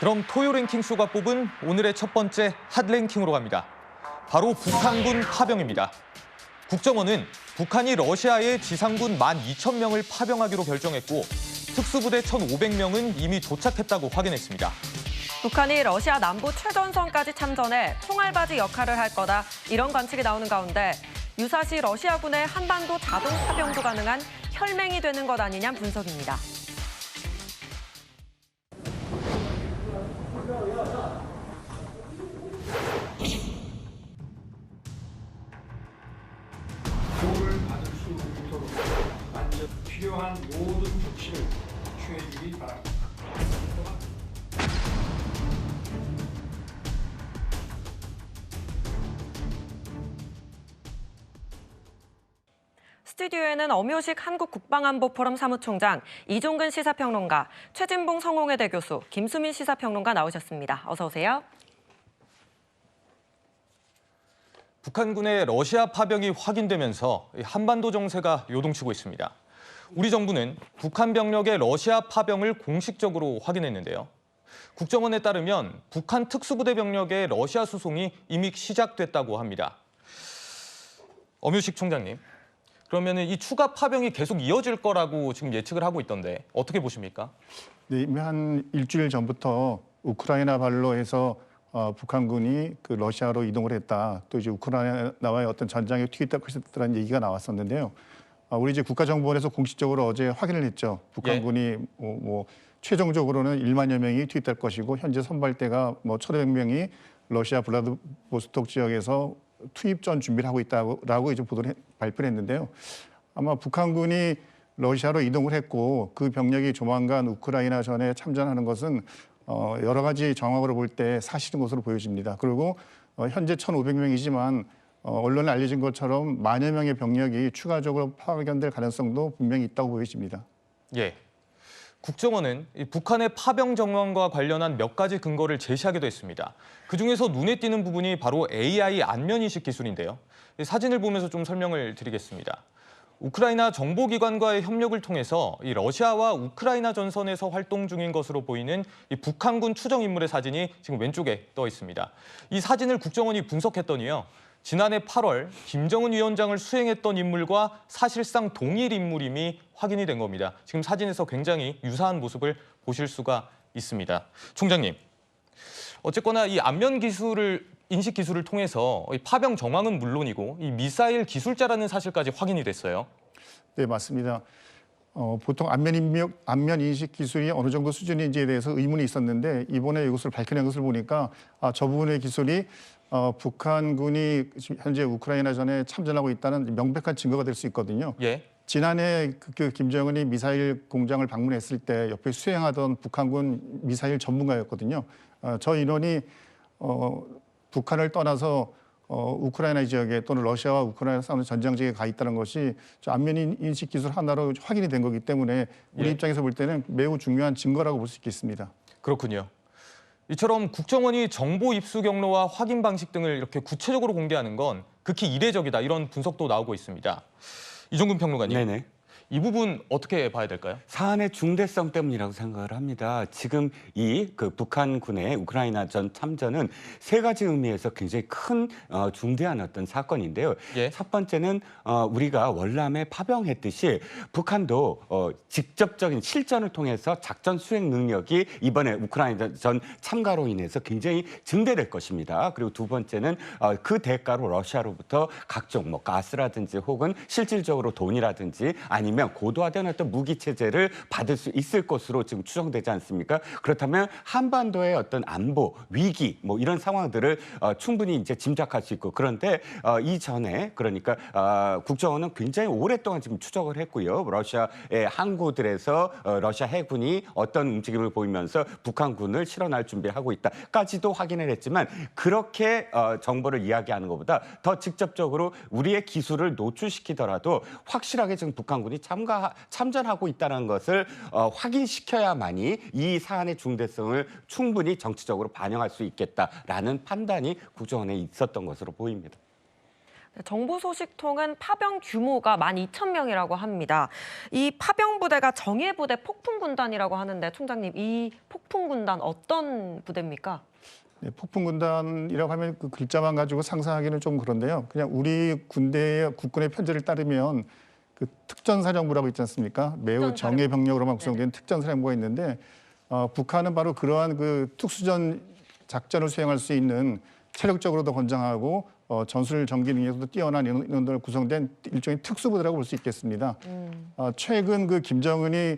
그럼 토요 랭킹쇼가 뽑은 오늘의 첫 번째 핫 랭킹으로 갑니다. 바로 북한군 파병입니다. 국정원은 북한이 러시아에 지상군 12,000명을 파병하기로 결정했고 특수부대 1,500명은 이미 도착했다고 확인했습니다. 북한이 러시아 남부 최전선까지 참전해 총알바지 역할을 할 거다, 이런 관측이 나오는 가운데 유사시 러시아군의 한반도 자동 파병도 가능한 혈맹이 되는 것 아니냐는 분석입니다. 도움을 받을 수 있도록 만져 필요한 모든 조치를 취해주기 바랍니다. 스튜디오에는 엄효식 한국국방안보포럼 사무총장, 이종근 시사평론가, 최진봉 성공회대 교수, 김수민 시사평론가 나오셨습니다. 어서 오세요. 북한군의 러시아 파병이 확인되면서 한반도 정세가 요동치고 있습니다. 우리 정부는 북한 병력의 러시아 파병을 공식적으로 확인했는데요. 국정원에 따르면 북한 특수부대 병력의 러시아 수송이 이미 시작됐다고 합니다. 엄효식 총장님, 그러면 이 추가 파병이 계속 이어질 거라고 지금 예측을 하고 있던데 어떻게 보십니까? 네, 이미 한 일주일 전부터 우크라이나 발로 해서 북한군이 그 러시아로 이동을 했다. 또 이제 우크라이나와의 어떤 전장에 투입될 것이라는 얘기가 나왔었는데요. 우리 이제 국가정보원에서 공식적으로 어제 확인을 했죠. 북한군이 최종적으로는 1만여 명이 투입될 것이고 현재 선발대가 1,500명이 러시아 블라디보스톡 지역에서 투입 전 준비를 하고 있다고 이제 발표를 했는데요. 아마 북한군이 러시아로 이동을 했고 그 병력이 조만간 우크라이나 전에 참전하는 것은 여러 가지 정황으로 볼 때 사실인 것으로 보여집니다. 그리고 현재 1,500명이지만 언론에 알려진 것처럼 만여 명의 병력이 추가적으로 파견될 가능성도 분명히 있다고 보여집니다. 예. 국정원은 북한의 파병 정황과 관련한 몇 가지 근거를 제시하기도 했습니다. 그중에서 눈에 띄는 부분이 바로 AI 안면인식 기술인데요. 사진을 보면서 좀 설명을 드리겠습니다. 우크라이나 정보기관과의 협력을 통해서 이 러시아와 우크라이나 전선에서 활동 중인 것으로 보이는 이 북한군 추정 인물의 사진이 지금 왼쪽에 떠 있습니다. 이 사진을 국정원이 분석했더니요. 지난해 8월 김정은 위원장을 수행했던 인물과 사실상 동일 인물임이 확인이 된 겁니다. 지금 사진에서 굉장히 유사한 모습을 보실 수가 있습니다. 총장님, 어쨌거나 이 안면 기술을 인식 기술을 통해서 이 파병 정황은 물론이고 이 미사일 기술자라는 사실까지 확인이 됐어요. 네, 맞습니다. 보통 안면 인식 기술이 어느 정도 수준인지에 대해서 의문이 있었는데 이번에 이것을 밝혀낸 것을 보니까 저 부분의 기술이 북한군이 현재 우크라이나 전에 참전하고 있다는 명백한 증거가 될 수 있거든요. 예. 지난해 그 김정은이 미사일 공장을 방문했을 때 옆에 수행하던 북한군 미사일 전문가였거든요. 저 인원이 북한을 떠나서 우크라이나 지역에 또는 러시아와 우크라이나 싸우는 전장지에 가 있다는 것이 안면 인식 기술 하나로 확인이 된 거기 때문에 우리 입장에서 볼 때는 매우 중요한 증거라고 볼 수 있겠습니다. 그렇군요. 이처럼 국정원이 정보 입수 경로와 확인 방식 등을 이렇게 구체적으로 공개하는 건 극히 이례적이다, 이런 분석도 나오고 있습니다. 이종근 평론가님. 네네. 이 부분 어떻게 봐야 될까요? 사안의 중대성 때문이라고 생각을 합니다. 지금 이 북한군의 우크라이나 전 참전은 세 가지 의미에서 굉장히 큰 중대한 어떤 사건인데요. 예. 첫 번째는 우리가 월남에 파병했듯이 북한도 직접적인 실전을 통해서 작전 수행 능력이 이번에 우크라이나 전 참가로 인해서 굉장히 증대될 것입니다. 그리고 두 번째는 그 대가로 러시아로부터 각종 가스라든지 혹은 실질적으로 돈이라든지 아니면 고도화된 어떤 무기 체제를 받을 수 있을 것으로 지금 추정되지 않습니까? 그렇다면 한반도의 어떤 안보 위기 이런 상황들을 충분히 이제 짐작할 수 있고, 그런데 이전에 그러니까 국정원은 굉장히 오랫동안 지금 추적을 했고요. 러시아의 항구들에서 러시아 해군이 어떤 움직임을 보이면서 북한군을 실어날 준비를 하고 있다까지도 확인을 했지만 그렇게 정보를 이야기하는 것보다 더 직접적으로 우리의 기술을 노출시키더라도 확실하게 지금 북한군이 참전하고 있다는 것을 확인시켜야만이 이 사안의 중대성을 충분히 정치적으로 반영할 수 있겠다라는 판단이 국정원에 있었던 것으로 보입니다. 정부 소식통은 파병 규모가 12,000명이라고 합니다. 이 파병 부대가 정예부대 폭풍군단이라고 하는데 총장님, 이 폭풍군단 어떤 부대입니까? 네, 폭풍군단이라고 하면 그 글자만 가지고 상상하기는 좀 그런데요. 그냥 우리 군대의 국군의 편제를 따르면 그 특전사령부라고 있지 않습니까? 매우 정예 병력으로만 구성된 특전사령부가 있는데 북한은 바로 그러한 그 특수전 작전을 수행할 수 있는 체력적으로도 건장하고 전술 전기 능력도 뛰어난 인원들로 구성된 일종의 특수부대라고 볼 수 있겠습니다. 최근 그 김정은이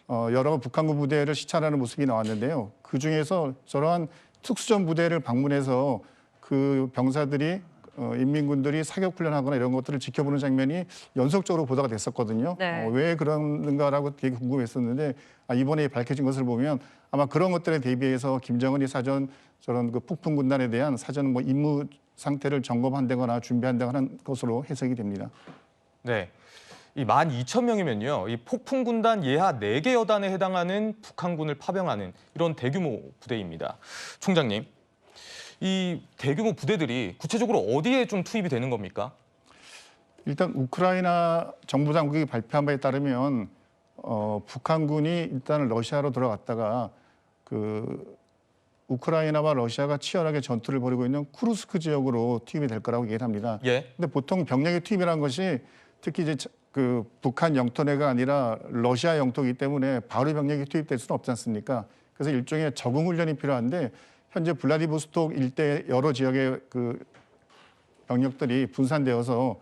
여러 북한군 부대를 시찰하는 모습이 나왔는데요. 그 중에서 저러한 특수전 부대를 방문해서 그 병사들이 인민군들이 사격 훈련하거나 이런 것들을 지켜보는 장면이 연속적으로 보도가 됐었거든요. 네. 왜 그런가라고 되게 궁금했었는데 이번에 밝혀진 것을 보면 아마 그런 것들에 대비해서 김정은이 사전 저런 그 폭풍군단에 대한 사전 뭐 임무 상태를 점검한다거나 준비한다거나 하는 것으로 해석이 됩니다. 네. 이 12,000명이면요. 이 폭풍군단 예하 4개 여단에 해당하는 북한군을 파병하는 이런 대규모 부대입니다. 총장님, 이 대규모 부대들이 구체적으로 어디에 좀 투입이 되는 겁니까? 일단 우크라이나 정부 당국이 발표한 바에 따르면 북한군이 일단 러시아로 들어갔다가 그 우크라이나와 러시아가 치열하게 전투를 벌이고 있는 쿠르스크 지역으로 투입이 될 거라고 얘기를 합니다. 예. 근데 보통 병력의 투입이라는 것이 특히 이제 그 북한 영토 내가 아니라 러시아 영토이기 때문에 바로 병력이 투입될 수는 없지 않습니까? 그래서 일종의 적응 훈련이 필요한데 현재 블라디보스톡 일대 여러 지역의 그 병력들이 분산되어서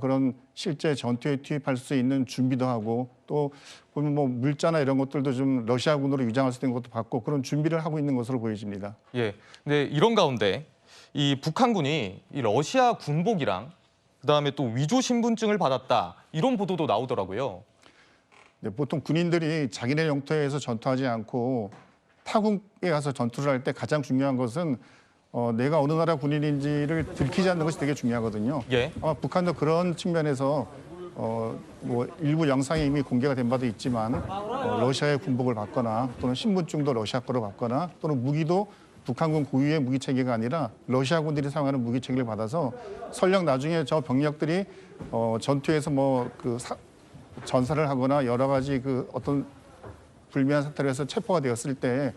그런 실제 전투에 투입할 수 있는 준비도 하고 또 보면 뭐 물자나 이런 것들도 좀 러시아군으로 위장할 수 있는 것도 받고 그런 준비를 하고 있는 것으로 보여집니다. 예. 네, 이런 가운데 이 북한군이 이 러시아 군복이랑 그다음에 또 위조 신분증을 받았다 이런 보도도 나오더라고요. 네, 보통 군인들이 자기네 영토에서 전투하지 않고 타국에 가서 전투를 할 때 가장 중요한 것은 내가 어느 나라 군인인지를 들키지 않는 것이 되게 중요하거든요. 예. 아마 북한도 그런 측면에서 뭐 일부 영상이 이미 공개가 된 바도 있지만 러시아의 군복을 받거나 또는 신분증도 러시아 거로 받거나 또는 무기도 북한군 고유의 무기 체계가 아니라 러시아 군들이 사용하는 무기 체계를 받아서 설령 나중에 저 병력들이 전투에서 뭐 그 전사를 하거나 여러 가지 그 어떤 불미한 사태로 해서 체포가 되었을 때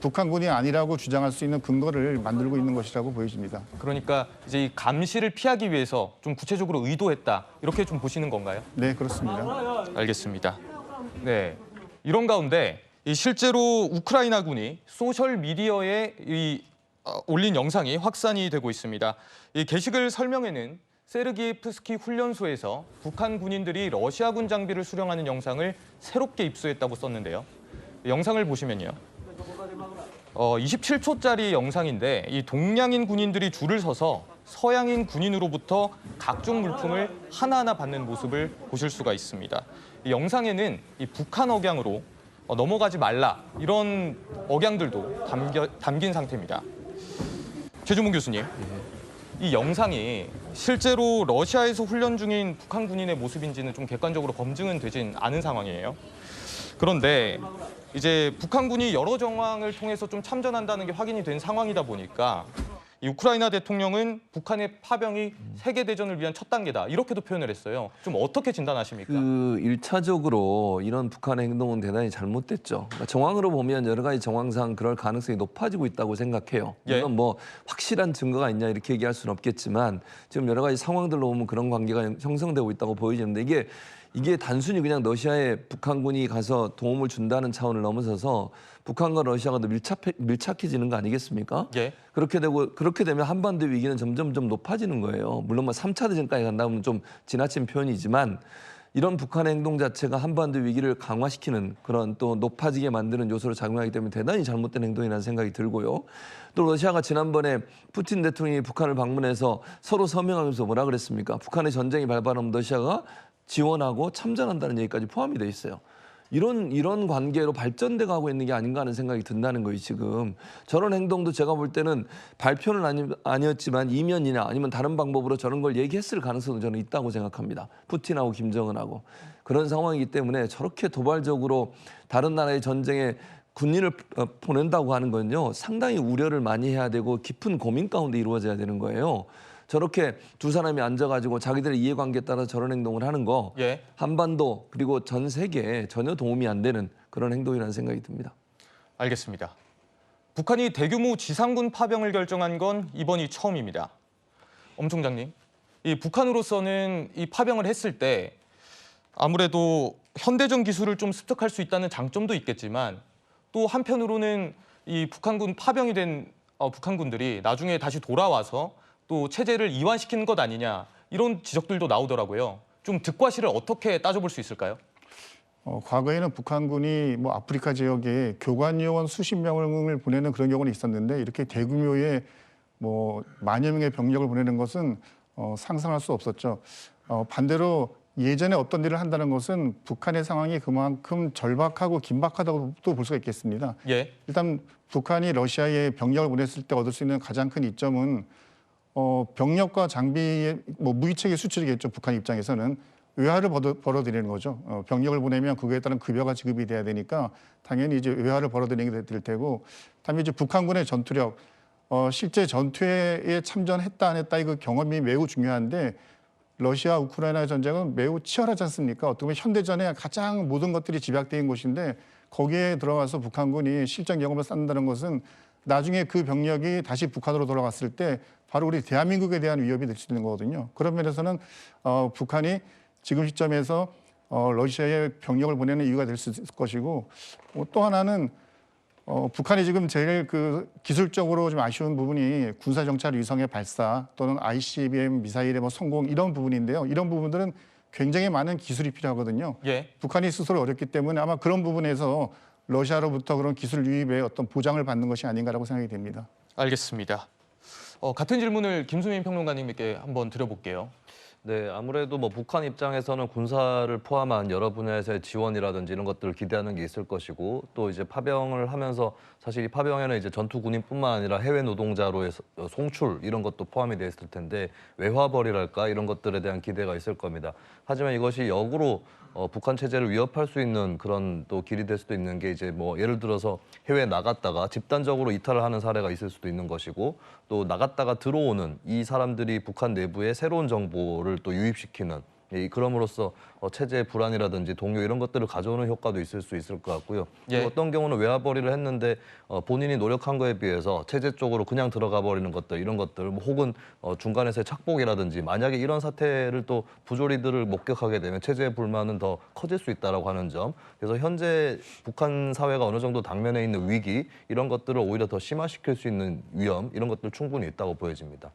북한군이 아니라고 주장할 수 있는 근거를 만들고 있는 것이라고 보여집니다. 그러니까 이제 이 감시를 피하기 위해서 좀 구체적으로 의도했다 이렇게 좀 보시는 건가요? 네, 그렇습니다. 알겠습니다. 네, 이런 가운데 이 실제로 우크라이나군이 소셜 미디어에 올린 영상이 확산이 되고 있습니다. 이 게시글 설명에는 세르기예프스키 훈련소에서 북한 군인들이 러시아군 장비를 수령하는 영상을 새롭게 입수했다고 썼는데요. 영상을 보시면요. 27초짜리 영상인데 이 동양인 군인들이 줄을 서서 서양인 군인으로부터 각종 물품을 하나하나 받는 모습을 보실 수가 있습니다. 이 영상에는 이 북한 억양으로 넘어가지 말라 이런 억양들도 담긴 상태입니다. 최주문 교수님, 이 영상이 실제로 러시아에서 훈련 중인 북한 군인의 모습인지는 좀 객관적으로 검증은 되진 않은 상황이에요. 그런데 이제 북한군이 여러 정황을 통해서 좀 참전한다는 게 확인이 된 상황이다 보니까 이 우크라이나 대통령은 북한의 파병이 세계대전을 위한 첫 단계다 이렇게도 표현을 했어요. 좀 어떻게 진단하십니까? 그 1차적으로 이런 북한의 행동은 대단히 잘못됐죠. 그러니까 정황으로 보면 여러 가지 정황상 그럴 가능성이 높아지고 있다고 생각해요. 예. 이건 뭐 확실한 증거가 있냐 이렇게 얘기할 수는 없겠지만 지금 여러 가지 상황들로 보면 그런 관계가 형성되고 있다고 보여지는데 이게 단순히 그냥 러시아에 북한군이 가서 도움을 준다는 차원을 넘어서서 북한과 러시아가 더 밀착해지는 거 아니겠습니까? 예. 그렇게 되면 한반도 위기는 점점 높아지는 거예요. 물론 뭐 3차 대전까지 간다면 좀 지나친 표현이지만 이런 북한의 행동 자체가 한반도 위기를 강화시키는 그런 또 높아지게 만드는 요소로 작용하기 때문에 대단히 잘못된 행동이라는 생각이 들고요. 또 러시아가 지난번에 푸틴 대통령이 북한을 방문해서 서로 서명하면서 뭐라 그랬습니까? 북한의 전쟁이 발발하면 러시아가 지원하고 참전한다는 얘기까지 포함이 돼 있어요. 이런 관계로 발전돼 가고 있는 게 아닌가 하는 생각이 든다는 거예요, 지금. 저런 행동도 제가 볼 때는 발표는 아니었지만 이면이나 아니면 다른 방법으로 저런 걸 얘기했을 가능성도 저는 있다고 생각합니다. 푸틴하고 김정은하고. 그런 상황이기 때문에 저렇게 도발적으로 다른 나라의 전쟁에 군인을 보낸다고 하는 건요, 상당히 우려를 많이 해야 되고 깊은 고민 가운데 이루어져야 되는 거예요. 저렇게 두 사람이 앉아가지고 자기들의 이해관계에 따라 저런 행동을 하는 거 예. 한반도 그리고 전 세계에 전혀 도움이 안 되는 그런 행동이라는 생각이 듭니다. 알겠습니다. 북한이 대규모 지상군 파병을 결정한 건 이번이 처음입니다. 엄 총장님, 이 북한으로서는 이 파병을 했을 때 아무래도 현대전 기술을 좀 습득할 수 있다는 장점도 있겠지만 또 한편으로는 이 북한군 파병이 된 북한군들이 나중에 다시 돌아와서 또 체제를 이완시키는 것 아니냐 이런 지적들도 나오더라고요. 좀 득과 실을 어떻게 따져볼 수 있을까요? 과거에는 북한군이 뭐 아프리카 지역에 교관 요원 수십 명을 보내는 그런 경우는 있었는데 이렇게 대규모의 뭐 만여 명의 병력을 보내는 것은 상상할 수 없었죠. 반대로 예전에 어떤 일을 한다는 것은 북한의 상황이 그만큼 절박하고 긴박하다고 또 볼 수가 있겠습니다. 예. 일단 북한이 러시아에 병력을 보냈을 때 얻을 수 있는 가장 큰 이점은 병력과 장비의 뭐 무기체계 수출이겠죠. 북한 입장에서는 외화를 벌어들이는 거죠. 병력을 보내면 그거에 따른 급여가 지급이 돼야 되니까 당연히 이제 외화를 벌어들이게 될 테고, 다음에 이제 북한군의 전투력, 실제 전투에 참전했다 안 했다 이거 경험이 매우 중요한데 러시아 우크라이나 전쟁은 매우 치열하지 않습니까? 어떻게 보면 현대전에 가장 모든 것들이 집약된 곳인데 거기에 들어가서 북한군이 실전 경험을 쌓는다는 것은 나중에 그 병력이 다시 북한으로 돌아갔을 때 바로 우리 대한민국에 대한 위협이 될 수 있는 거거든요. 그런 면에서는 북한이 지금 시점에서 러시아에 병력을 보내는 이유가 될 수 있을 것이고, 또 하나는 북한이 지금 제일 그 기술적으로 좀 아쉬운 부분이 군사정찰 위성의 발사 또는 ICBM 미사일의 뭐 성공 이런 부분인데요. 이런 부분들은 굉장히 많은 기술이 필요하거든요. 예. 북한이 스스로 어렵기 때문에 아마 그런 부분에서 러시아로부터 그런 기술 유입의 어떤 보장을 받는 것이 아닌가라고 생각이 됩니다. 알겠습니다. 같은 질문을 김수민 평론가님께 한번 드려볼게요. 네, 아무래도 뭐 북한 입장에서는 군사를 포함한 여러 분야에서의 지원이라든지 이런 것들을 기대하는 게 있을 것이고, 또 이제 파병을 하면서 사실 이 파병에는 이제 전투 군인뿐만 아니라 해외 노동자로의 송출 이런 것도 포함이 돼 있을 텐데 외화벌이랄까 이런 것들에 대한 기대가 있을 겁니다. 하지만 이것이 역으로 북한 체제를 위협할 수 있는 그런 또 길이 될 수도 있는 게 이제 뭐 예를 들어서 해외에 나갔다가 집단적으로 이탈을 하는 사례가 있을 수도 있는 것이고, 또 나갔다가 들어오는 이 사람들이 북한 내부에 새로운 정보를 또 유입시키는 그럼으로써 체제의 불안이라든지 동요 이런 것들을 가져오는 효과도 있을 수 있을 것 같고요. 예. 어떤 경우는 외화벌이를 했는데 본인이 노력한 거에 비해서 체제 쪽으로 그냥 들어가 버리는 것들 이런 것들 뭐 혹은 중간에서의 착복이라든지 만약에 이런 사태를 또 부조리들을 목격하게 되면 체제의 불만은 더 커질 수 있다라고 하는 점. 그래서 현재 북한 사회가 어느 정도 당면에 있는 위기 이런 것들을 오히려 더 심화시킬 수 있는 위험 이런 것들 충분히 있다고 보여집니다.